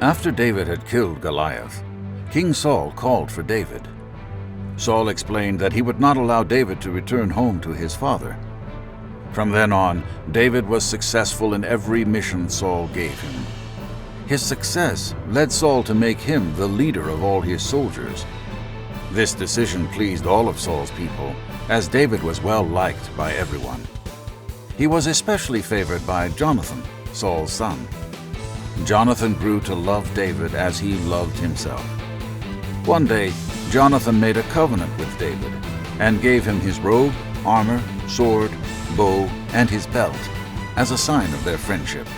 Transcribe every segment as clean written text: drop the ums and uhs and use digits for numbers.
After David had killed Goliath, King Saul called for David. Saul explained that he would not allow David to return home to his father. From then on, David was successful in every mission Saul gave him. His success led Saul to make him the leader of all his soldiers. This decision pleased all of Saul's people, as David was well liked by everyone. He was especially favored by Jonathan, Saul's son. Jonathan grew to love David as he loved himself. One day, Jonathan made a covenant with David and gave him his robe, armor, sword, bow, and his belt as a sign of their friendship.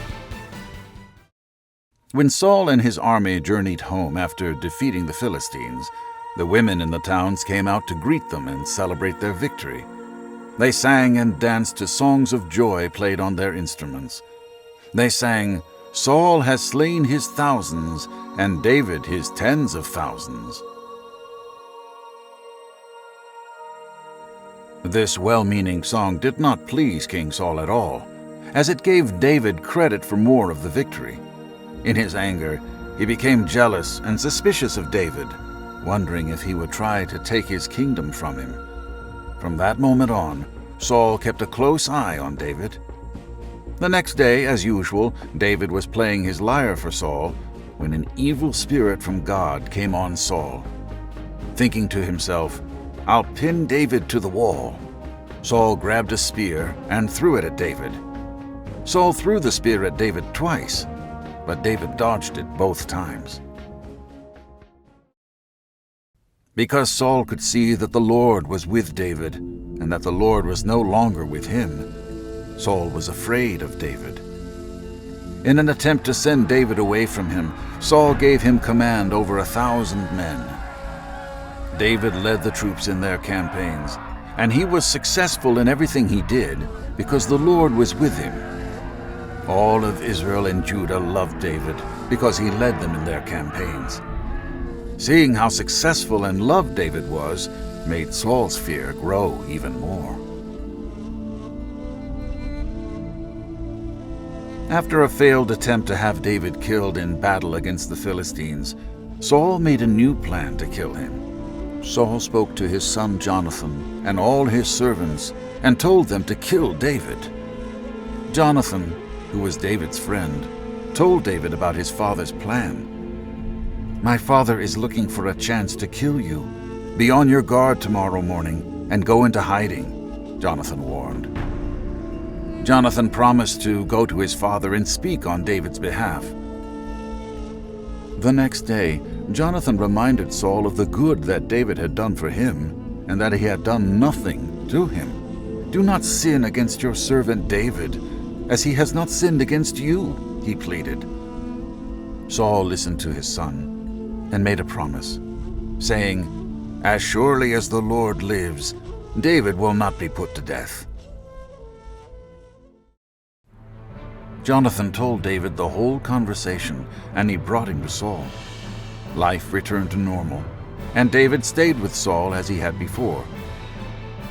When Saul and his army journeyed home after defeating the Philistines, the women in the towns came out to greet them and celebrate their victory. They sang and danced to songs of joy played on their instruments. They sang, "Saul has slain his thousands, and David his tens of thousands." This well-meaning song did not please King Saul at all, as it gave David credit for more of the victory. In his anger, he became jealous and suspicious of David, wondering if he would try to take his kingdom from him. From that moment on, Saul kept a close eye on David. The next day, as usual, David was playing his lyre for Saul when an evil spirit from God came on Saul. Thinking to himself, "I'll pin David to the wall," Saul grabbed a spear and threw it at David. Saul threw the spear at David twice, but David dodged it both times. Because Saul could see that the Lord was with David and that the Lord was no longer with him, Saul was afraid of David. In an attempt to send David away from him, Saul gave him command over 1,000 men. David led the troops in their campaigns, and he was successful in everything he did because the Lord was with him. All of Israel and Judah loved David because he led them in their campaigns. Seeing how successful and loved David was made Saul's fear grow even more. After a failed attempt to have David killed in battle against the Philistines, Saul made a new plan to kill him. Saul spoke to his son Jonathan and all his servants and told them to kill David. Jonathan, who was David's friend, told David about his father's plan. "My father is looking for a chance to kill you. Be on your guard tomorrow morning and go into hiding," Jonathan warned. Jonathan promised to go to his father and speak on David's behalf. The next day, Jonathan reminded Saul of the good that David had done for him and that he had done nothing to him. "Do not sin against your servant David, as he has not sinned against you," he pleaded. Saul listened to his son and made a promise, saying, "As surely as the Lord lives, David will not be put to death." Jonathan told David the whole conversation, and he brought him to Saul. Life returned to normal, and David stayed with Saul as he had before.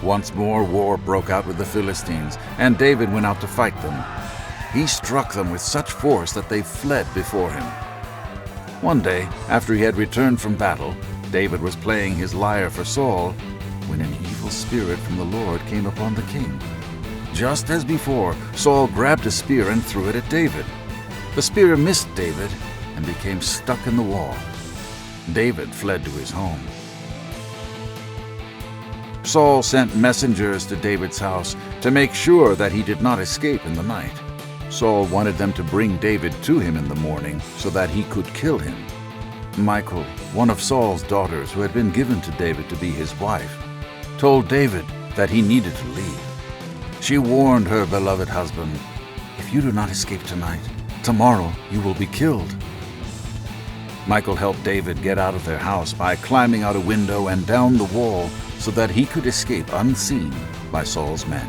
Once more war broke out with the Philistines, and David went out to fight them. He struck them with such force that they fled before him. One day, after he had returned from battle, David was playing his lyre for Saul when an evil spirit from the Lord came upon the king. Just as before, Saul grabbed a spear and threw it at David. The spear missed David and became stuck in the wall. David fled to his home. Saul sent messengers to David's house to make sure that he did not escape in the night. Saul wanted them to bring David to him in the morning so that he could kill him. Michal, one of Saul's daughters who had been given to David to be his wife, told David that he needed to leave. She warned her beloved husband, "If you do not escape tonight, tomorrow you will be killed." Michal helped David get out of their house by climbing out a window and down the wall so that he could escape unseen by Saul's men.